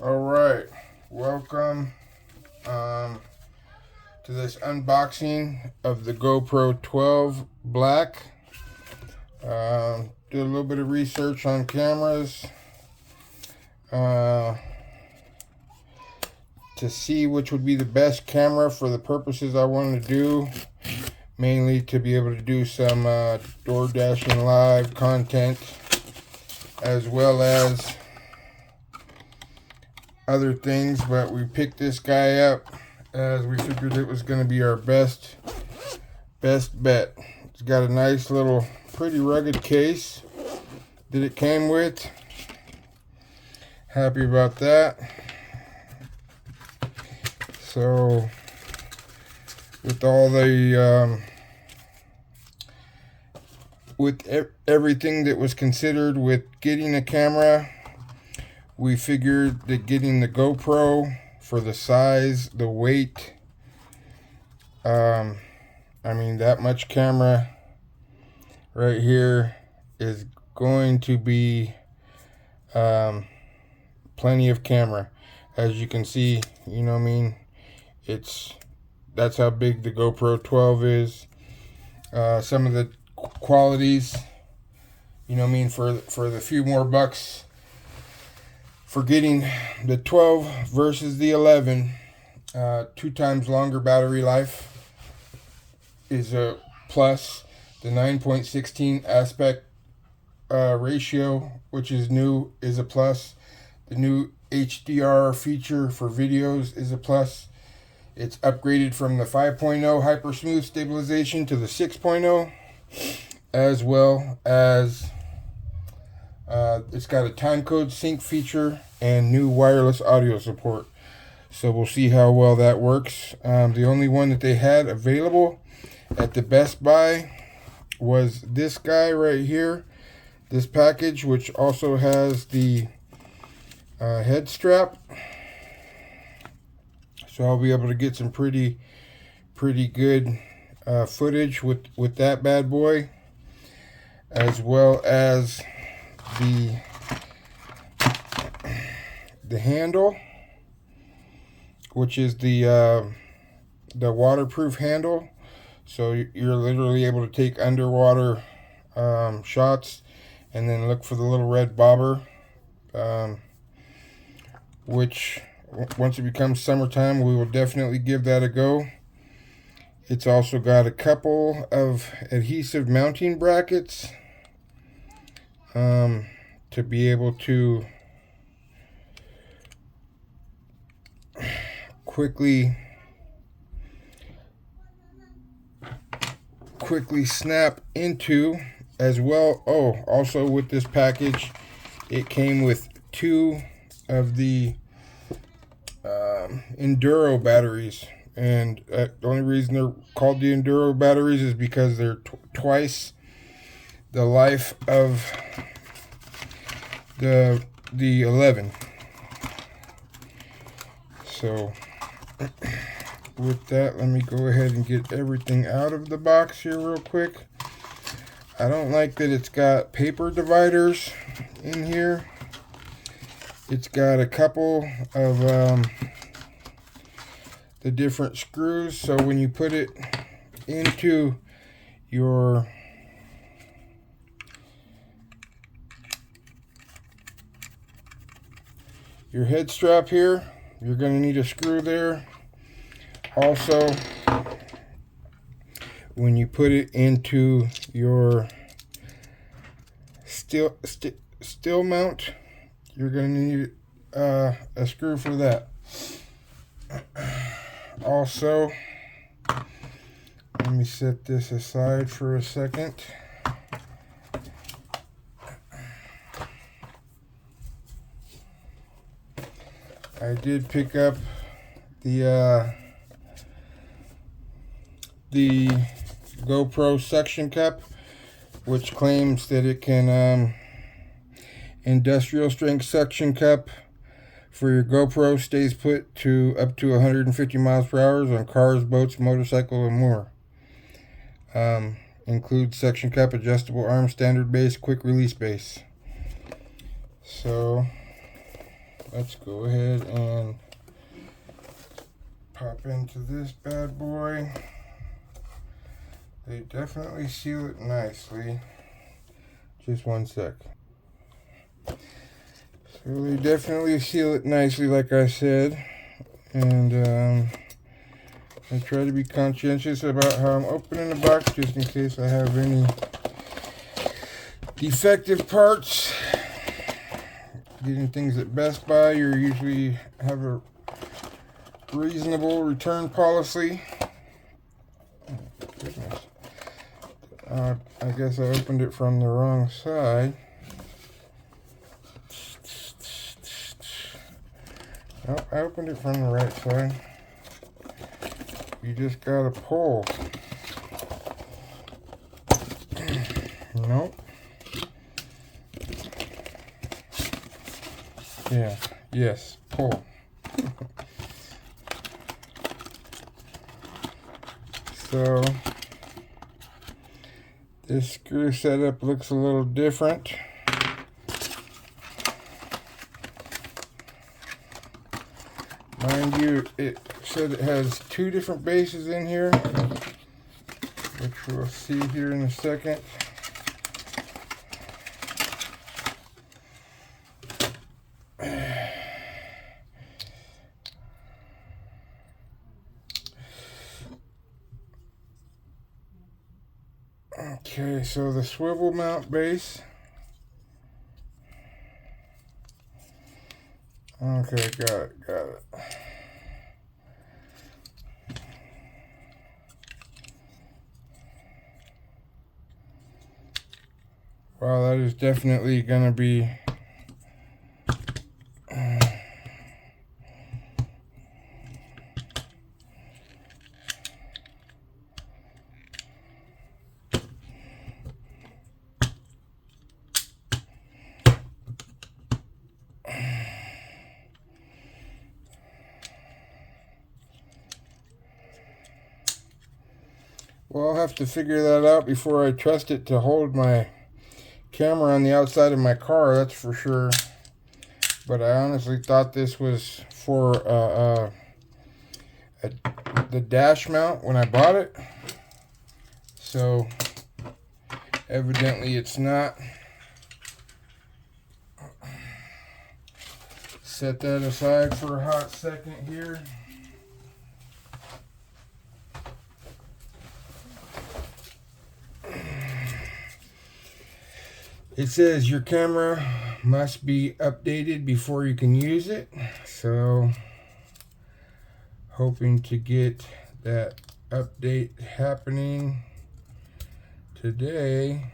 All right, welcome to this unboxing of the GoPro 12 Black. Did a little bit of research on cameras to see which would be the best camera for the purposes I wanted to do, mainly to be able to do some door dashing live content, as well as other things. But we picked this guy up as we figured it was going to be our best bet. It's got a nice little pretty rugged case that it came with. Happy about that. So with all the everything that was considered with getting a camera, we figured that getting the GoPro for the size, the weight, I mean, that much camera right here is going to be plenty of camera. As you can see, you know what I mean, that's how big the GoPro 12 is. Some of the qualities, you know what I mean, for the few more bucks for getting the 12 versus the 11, 2 times longer battery life is a plus. The 9.16 aspect ratio, which is new, is a plus. The new HDR feature for videos is a plus. It's upgraded from the 5.0 hyper smooth stabilization to the 6.0, as well as it's got a time code sync feature and new wireless audio support. So we'll see how well that works. The only one that they had available at the Best Buy was this guy right here, this package, which also has the head strap. So I'll be able to get some pretty good footage with that bad boy, as well as the handle, which is the waterproof handle. So you're literally able to take underwater shots and then look for the little red bobber, which once it becomes summertime, we will definitely give that a go. It's also got a couple of adhesive mounting brackets to be able to quickly snap into as well. Oh, also with this package, it came with 2 of the Enduro batteries, and the only reason they're called the Enduro batteries is because they're twice the life of the 11. So with that, let me go ahead and get everything out of the box here real quick. I don't like that it's got paper dividers in here. It's got a couple of the different screws, so when you put it into your head strap here, you're going to need a screw there. Also, when you put it into your steel mount, you're going to need a screw for that. Also, let me set this aside for a second. I did pick up the GoPro suction cup, which claims that it can industrial strength suction cup for your GoPro, stays put to up to 150 miles per hour on cars, boats, motorcycle, and more. Includes suction cup, adjustable arm, standard base, quick release base. So let's go ahead and pop into this bad boy. They definitely seal it nicely. Just one sec. So they definitely seal it nicely, like I said. And I try to be conscientious about how I'm opening the box, just in case I have any defective parts. Getting things at Best Buy, you usually have a reasonable return policy. Oh, goodness. I guess I opened it from the wrong side. Nope, I opened it from the right side. You just gotta pull. Nope. Yeah, yes, pull. So this screw setup looks a little different. Mind you, it said it has 2 different bases in here, which we'll see here in a second. Okay, so the swivel mount base. Okay, got it. Wow, that is definitely gonna be well, I'll have to figure that out before I trust it to hold my camera on the outside of my car, that's for sure. But I honestly thought this was for the dash mount when I bought it. So evidently it's not. Set that aside for a hot second here. It says your camera must be updated before you can use it. So, hoping to get that update happening today.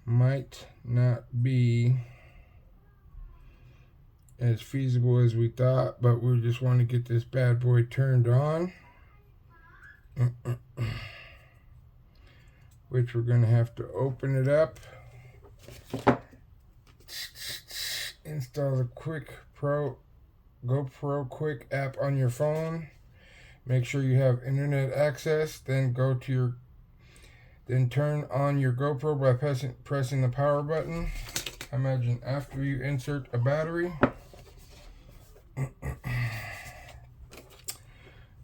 Might not be as feasible as we thought, but we just want to get this bad boy turned on. Which we're going to have to open it up, install the GoPro Quick app on your phone, make sure you have internet access, then turn on your GoPro by pressing the power button. I imagine after you insert a battery.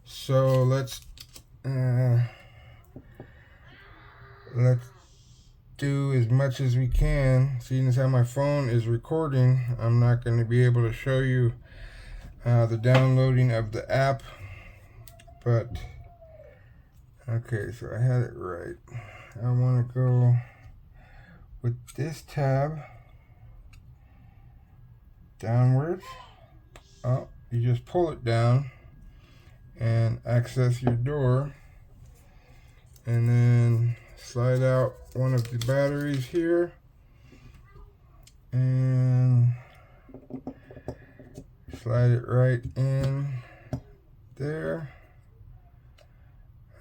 So let's do as much as we can. Seeing as how my phone is recording, I'm not going to be able to show you the downloading of the app, but okay, so I had it right. I want to go with this tab downwards. Oh, you just pull it down and access your door, and then slide out one of the batteries here and slide it right in there.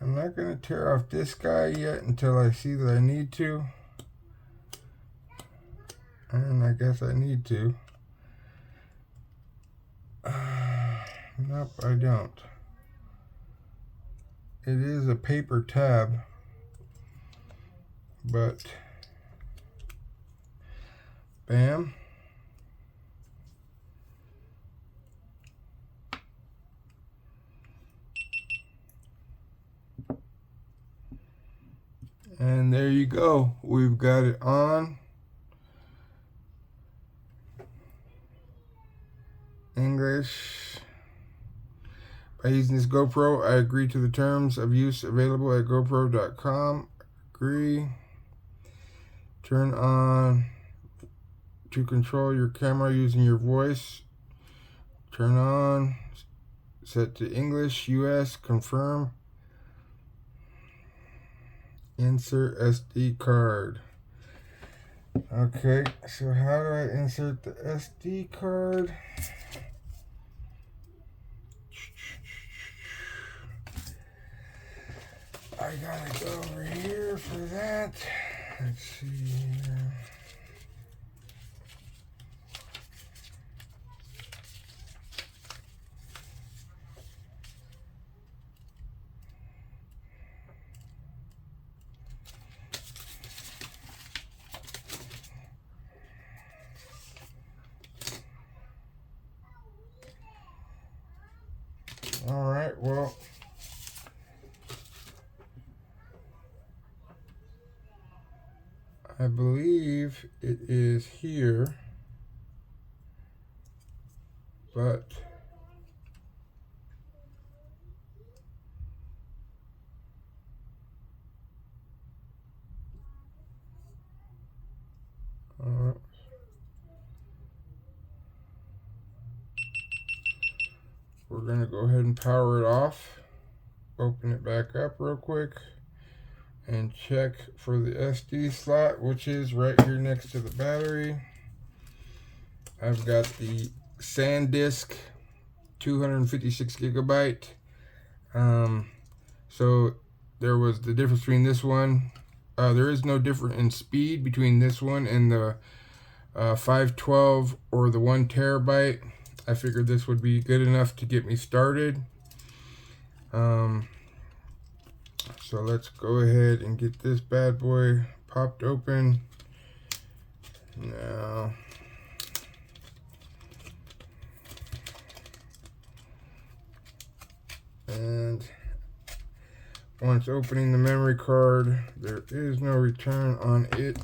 I'm not going to tear off this guy yet until I see that I need to, and I guess I need to. Nope, I don't. It is a paper tab, but Bam. And there you go. We've got it on. English. By using this GoPro, I agree to the terms of use available at gopro.com. Agree. Turn on to control your camera using your voice. Turn on. Set to English, US. Confirm. Insert SD card. Okay, so how do I insert the SD card? I gotta go over here for that. Let's see here. All right, well, I believe it is here, but we're gonna go ahead and power it off, open it back up real quick, and check for the SD slot, which is right here next to the battery. I've got the SanDisk 256 gigabyte. So there was the difference between this one. There is no difference in speed between this one and the 512 or the 1 terabyte. I figured this would be good enough to get me started. So let's go ahead and get this bad boy popped open now. And once opening the memory card, there is no return on it,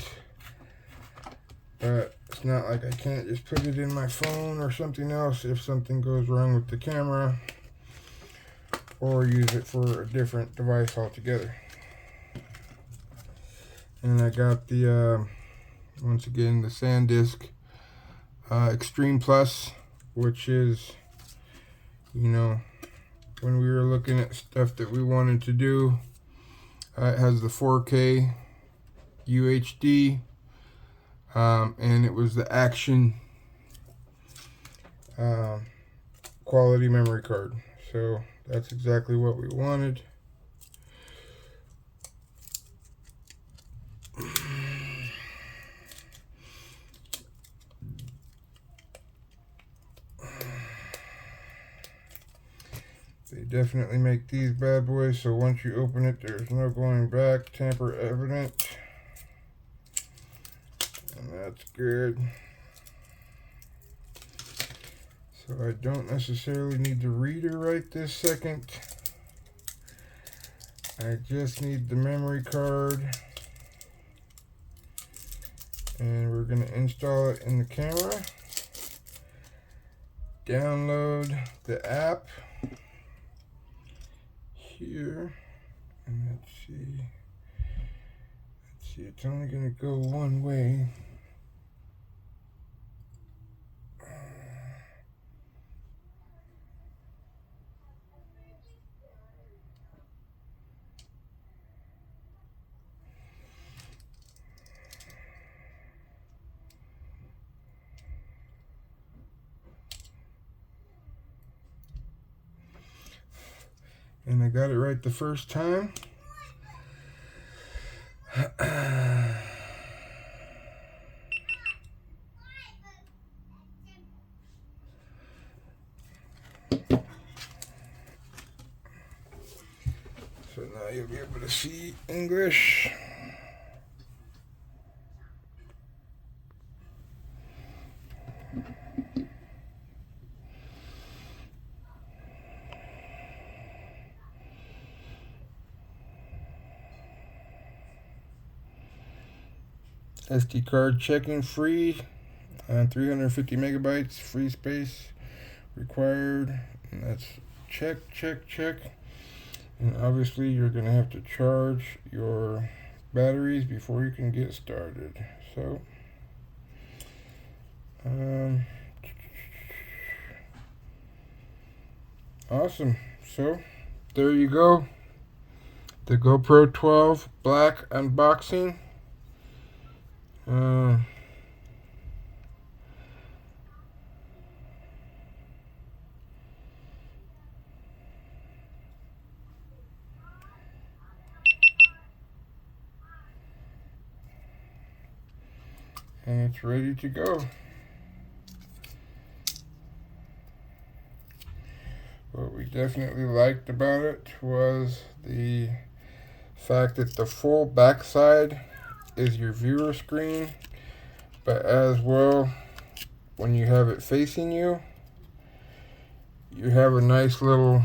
but it's not like I can't just put it in my phone or something else if something goes wrong with the camera, or use it for a different device altogether. And I got the once again the SanDisk Extreme Plus, which is, you know, when we were looking at stuff that we wanted to do, it has the 4K UHD, and it was the Action quality memory card. So that's exactly what we wanted. They definitely make these bad boys, so once you open it, there's no going back. Tamper evident. And that's good. So I don't necessarily need the reader right this second. I just need the memory card. And we're going to install it in the camera. Download the app here, and let's see, it's only going to go one way. And I got it right the first time. So now you'll be able to see English. SD card checking free, and 350 megabytes free space required. And that's check. And obviously you're gonna have to charge your batteries before you can get started. So awesome. So there you go, the GoPro 12 Black unboxing. And it's ready to go. What we definitely liked about it was the fact that the full backside is your viewer screen, but as well, when you have it facing you, you have a nice little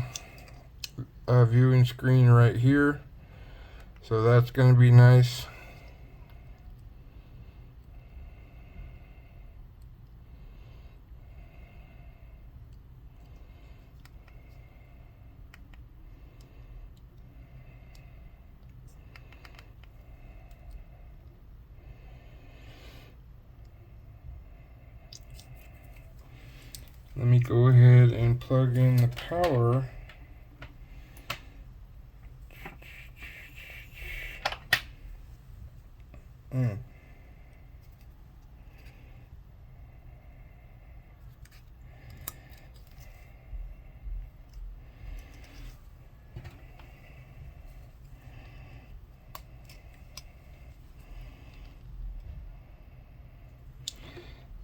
viewing screen right here, so that's going to be nice. Let me go ahead and plug in the power.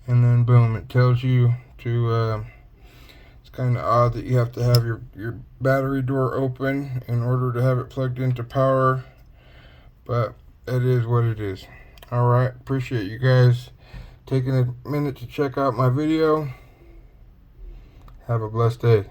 And then boom, it tells you to it's kind of odd that you have to have your battery door open in order to have it plugged into power, but it is what it is. All right, appreciate you guys taking a minute to check out my video. Have a blessed day.